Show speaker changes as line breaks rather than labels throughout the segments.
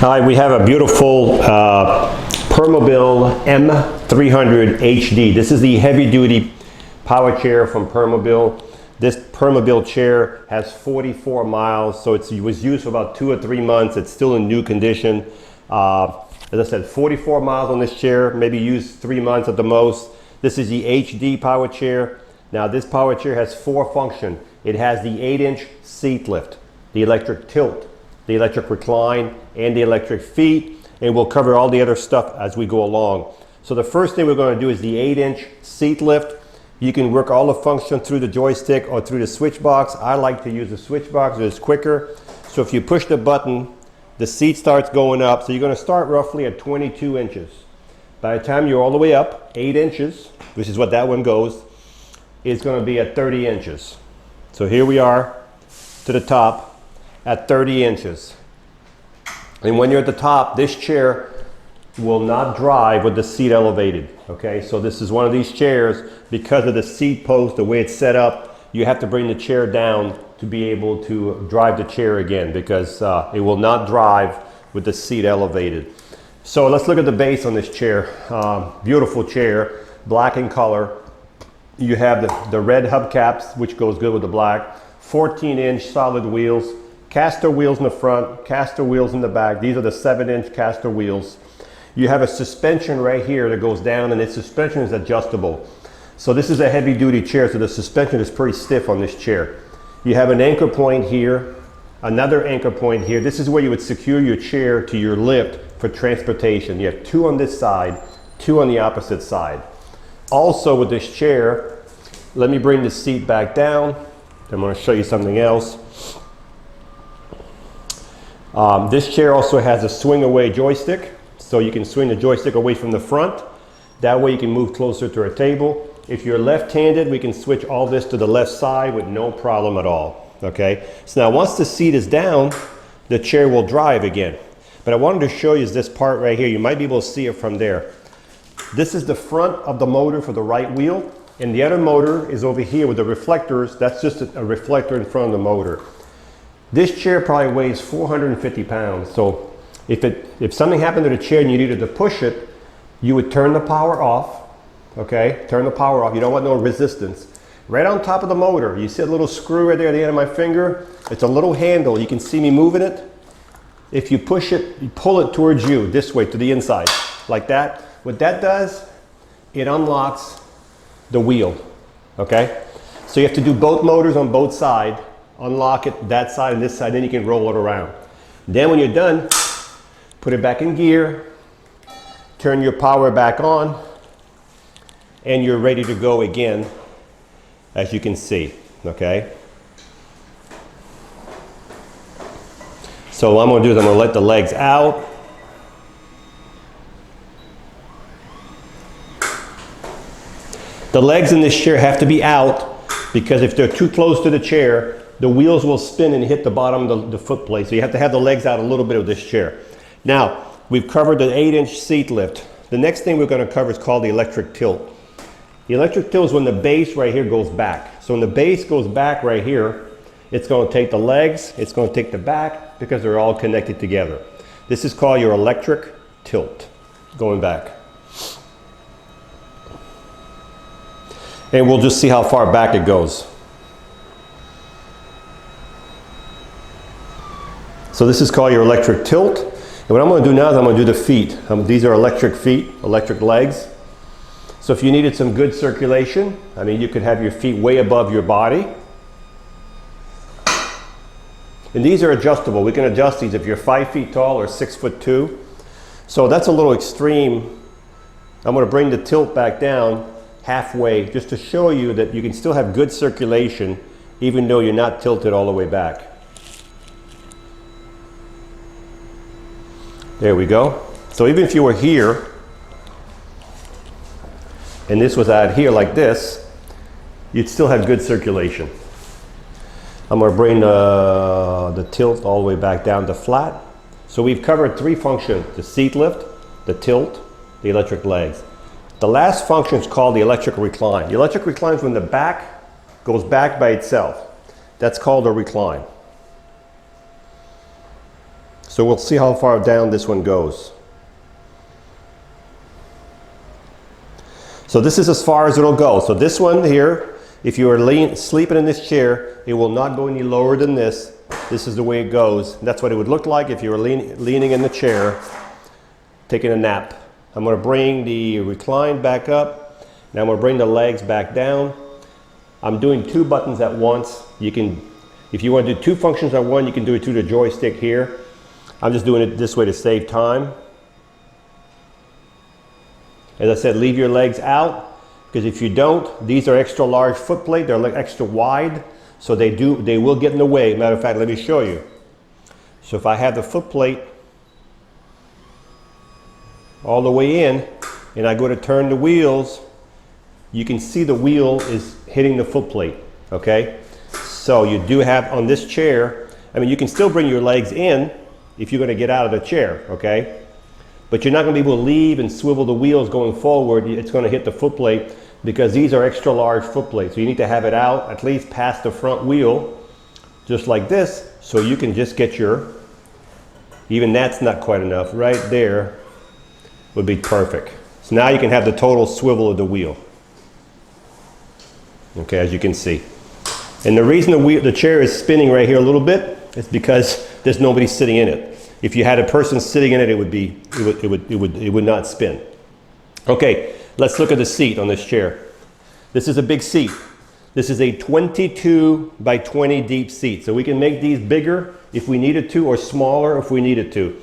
All right, we have a beautiful Permobil M300 HD. This is the heavy-duty power chair from Permobil. This Permobil chair has 44 miles, so it was used for about 2 or 3 months. It's still in new condition. As I said, 44 miles on this chair, maybe used 3 months at the most. This is the HD power chair. Now this power chair has 4 functions. It has the 8-inch seat lift, the electric tilt, the electric recline, and the electric feet, and we'll cover all the other stuff as we go along. So the first thing we're going to do is the 8-inch seat lift. You can work all the functions through the joystick or through the switch box. I like to use the switch box, it's quicker. So if you push the button, the seat starts going up. So you're going to start roughly at 22 inches. By the time you're all the way up, 8 inches, which is what that one goes, it's going to be at 30 inches. So here we are to the top at 30 inches. And when you're at the top, this chair will not drive with the seat elevated. Okay, so this is one of these chairs, because of the seat post, the way it's set up, you have to bring the chair down to be able to drive the chair again, because it will not drive with the seat elevated. So let's look at the base on this chair. Beautiful chair, black in color. You have the red hubcaps, which goes good with the black. 14-inch solid wheels, caster wheels in the front, caster wheels in the back. These are the 7-inch caster wheels. You have a suspension right here that goes down, and its suspension is adjustable. So this is a heavy-duty chair, so the suspension is pretty stiff on this chair. You have an anchor point here, another anchor point here. This is where you would secure your chair to your lift for transportation. You have 2 on this side, 2 on the opposite side. Also with this chair, let me bring the seat back down. I'm going to show you something else. This chair also has a swing away joystick, so you can swing the joystick away from the front. That way you can move closer to a table. If you're left-handed, we can switch all this to the left side with no problem at all. Okay, so now once the seat is down, the chair will drive again. But I wanted to show you this part right here. You might be able to see it from there. This is the front of the motor for the right wheel, and the other motor is over here with the reflectors. That's just a reflector in front of the motor. This chair probably weighs 450 pounds. So if something happened to the chair and you needed to push it, you would turn the power off. Okay, turn the power off. You don't want no resistance. Right on top of the motor, you see a little screw right there at the end of my finger? It's a little handle. You can see me moving it. If you push it, you pull it towards you this way to the inside, like that. What that does, it unlocks the wheel. Okay, so you have to do both motors on both sides. Unlock it, that side and this side, then you can roll it around. Then when you're done, put it back in gear, turn your power back on, and you're ready to go again, as you can see, okay? So what I'm gonna do is I'm gonna let the legs out. The legs in this chair have to be out, because if they're too close to the chair, the wheels will spin and hit the bottom of the footplate. So you have to have the legs out a little bit of this chair. Now, we've covered the 8-inch seat lift. The next thing we're going to cover is called the electric tilt. The electric tilt is when the base right here goes back. So when the base goes back right here, it's going to take the legs, it's going to take the back, because they're all connected together. This is called your electric tilt, going back. And we'll just see how far back it goes. So this is called your electric tilt. And what I'm going to do now is I'm going to do the feet. These are electric feet, electric legs. So if you needed some good circulation, I mean, you could have your feet way above your body. And these are adjustable. We can adjust these if you're 5 feet tall or 6'2". So that's a little extreme. I'm going to bring the tilt back down halfway just to show you that you can still have good circulation even though you're not tilted all the way back. There we go. So even if you were here and this was out here like this, you'd still have good circulation. I'm going to bring the tilt all the way back down to flat. So we've covered 3 functions: the seat lift, the tilt, the electric legs. The last function is called the electric recline. The electric recline is when the back goes back by itself. That's called a recline. So we'll see how far down this one goes. So this is as far as it'll go. So this one here, if you are sleeping in this chair, it will not go any lower than this. This is the way it goes. That's what it would look like if you were leaning in the chair, taking a nap. I'm going to bring the recline back up. Now I'm going to bring the legs back down. I'm doing two buttons at once. You can, if you want to do two functions at one, you can do it through the joystick here. I'm just doing it this way to save time. As I said, leave your legs out, because if you don't, these are extra large foot plate. They're like extra wide, so they will get in the way. Matter of fact, let me show you. So if I have the foot plate all the way in, and I go to turn the wheels, you can see the wheel is hitting the foot plate, okay? So you do have on this chair, I mean, you can still bring your legs in if you're gonna get out of the chair, okay? But you're not going to be able to leave and swivel the wheels going forward. It's going to hit the foot plate because these are extra large foot plates. So you need to have it out at least past the front wheel, just like this, so you can just get your, even that's not quite enough, right there would be perfect. So now you can have the total swivel of the wheel. Okay, as you can see. And the reason the chair is spinning right here a little bit is because there's nobody sitting in it. If you had a person sitting in it, it would not spin. Okay, let's look at the seat on this chair. This is a big seat. This is a 22 by 20 deep seat. So we can make these bigger if we needed to, or smaller if we needed to.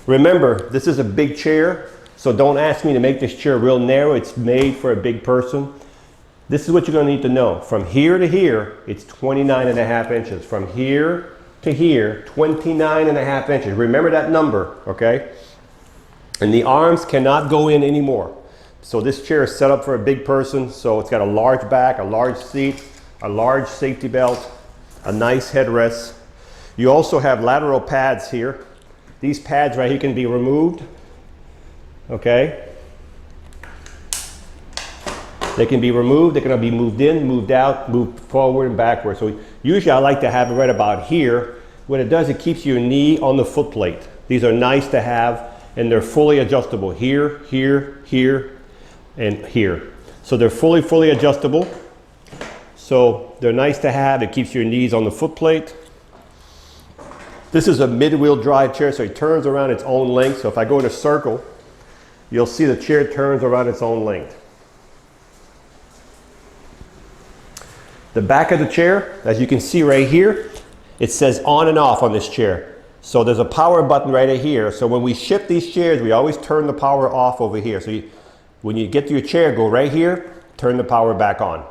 Remember, this is a big chair, so don't ask me to make this chair real narrow. It's made for a big person. This is what you're going to need to know. From here to here, it's 29.5 inches. From here to here, 29.5 inches. Remember that number, okay? And the arms cannot go in anymore. So this chair is set up for a big person, so it's got a large back, a large seat, a large safety belt, a nice headrest. You also have lateral pads here. These pads right here can be removed, okay? They can be removed, they can be moved in, moved out, moved forward and backward. So usually I like to have it right about here. What it does, it keeps your knee on the foot plate. These are nice to have, and they're fully adjustable here, here, here, and here. So they're fully adjustable. So they're nice to have. It keeps your knees on the foot plate. This is a mid-wheel drive chair, so it turns around its own length. So if I go in a circle, you'll see the chair turns around its own length. The back of the chair, as you can see right here, it says on and off on this chair. So there's a power button right here. So when we ship these chairs, we always turn the power off over here. So when you get to your chair, go right here, turn the power back on.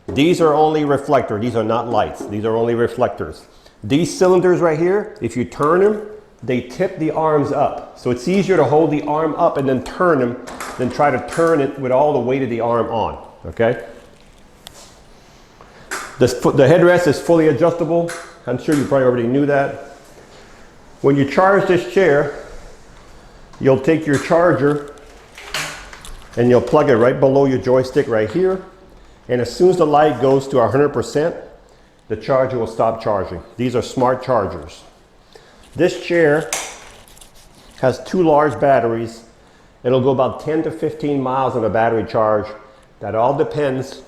These are only reflector. These are not lights. These are only reflectors. These cylinders right here, if you turn them, they tip the arms up. So it's easier to hold the arm up and then turn them than try to turn it with all the weight of the arm on, okay? The headrest is fully adjustable. I'm sure you probably already knew that. When you charge this chair, you'll take your charger and you'll plug it right below your joystick right here. And as soon as the light goes to 100%, the charger will stop charging. These are smart chargers. This chair has two large batteries. It'll go about 10 to 15 miles on a battery charge. That all depends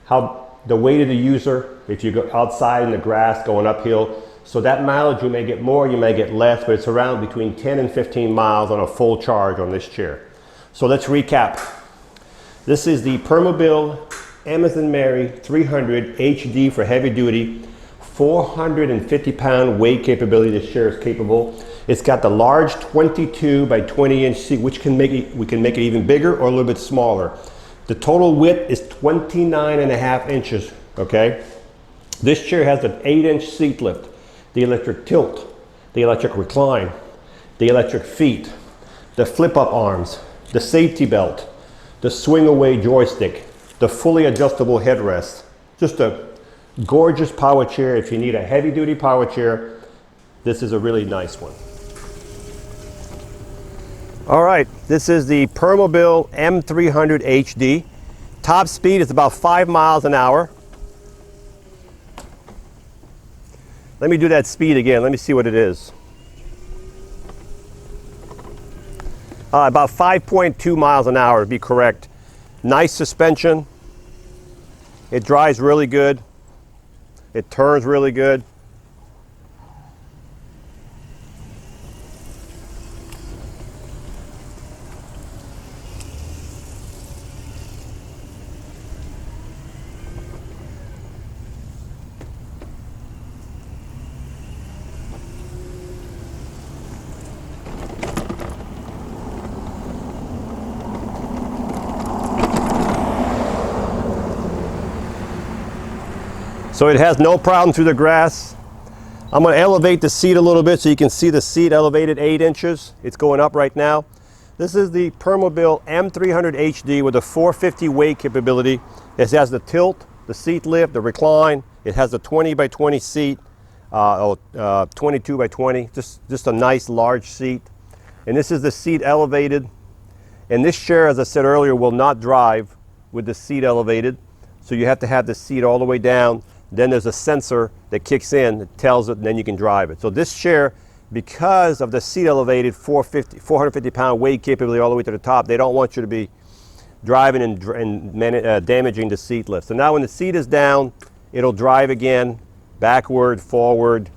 how the weight of the user, if you go outside in the grass going uphill. So that mileage, you may get more, you may get less, but it's around between 10 and 15 miles on a full charge on this chair. So let's recap. This is the Permobil M300 HD for heavy duty, 450-pound weight capability. This chair is capable. It's got the large 22 by 20 inch seat, which we can make it even bigger or a little bit smaller. The total width is 29.5 inches, okay? This chair has an 8-inch seat lift, the electric tilt, the electric recline, the electric feet, the flip-up arms, the safety belt, the swing-away joystick, the fully adjustable headrest. Just a gorgeous power chair. If you need a heavy-duty power chair, this is a really nice one. All right, this is the Permobil M300 HD. Top speed is about 5 miles an hour. Let me do that speed again. Let me see what it is. About 5.2 miles an hour to be correct. Nice suspension. It drives really good. It turns really good. So it has no problem through the grass. I'm going to elevate the seat a little bit so you can see the seat elevated 8 inches. It's going up right now. This is the Permobil M300 HD with a 450 weight capability. It has the tilt, the seat lift, the recline. It has a 20 by 20 seat, 22 by 20, just a nice large seat. And this is the seat elevated. And this chair, as I said earlier, will not drive with the seat elevated. So you have to have the seat all the way down. Then there's a sensor that kicks in, that tells it, and then you can drive it. So this chair, because of the seat elevated 450 pound weight capability all the way to the top, they don't want you to be driving and damaging the seat lift. So now when the seat is down, it'll drive again, backward, forward,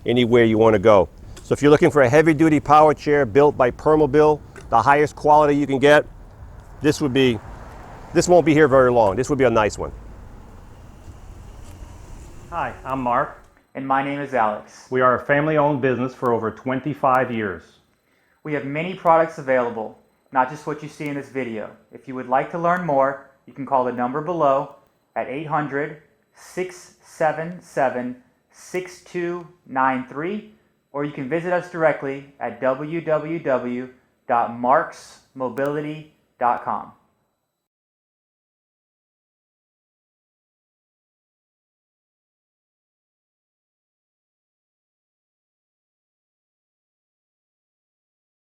anywhere you want to go. So if you're looking for a heavy duty power chair built by Permobil, the highest quality you can get, this won't be here very long. This would be a nice one.
Hi, I'm Mark.
And my name is Alex.
We are a family-owned business for over 25 years.
We have many products available, not just what you see in this video. If you would like to learn more, you can call the number below at 800-677-6293, or you can visit us directly at www.marksmobility.com.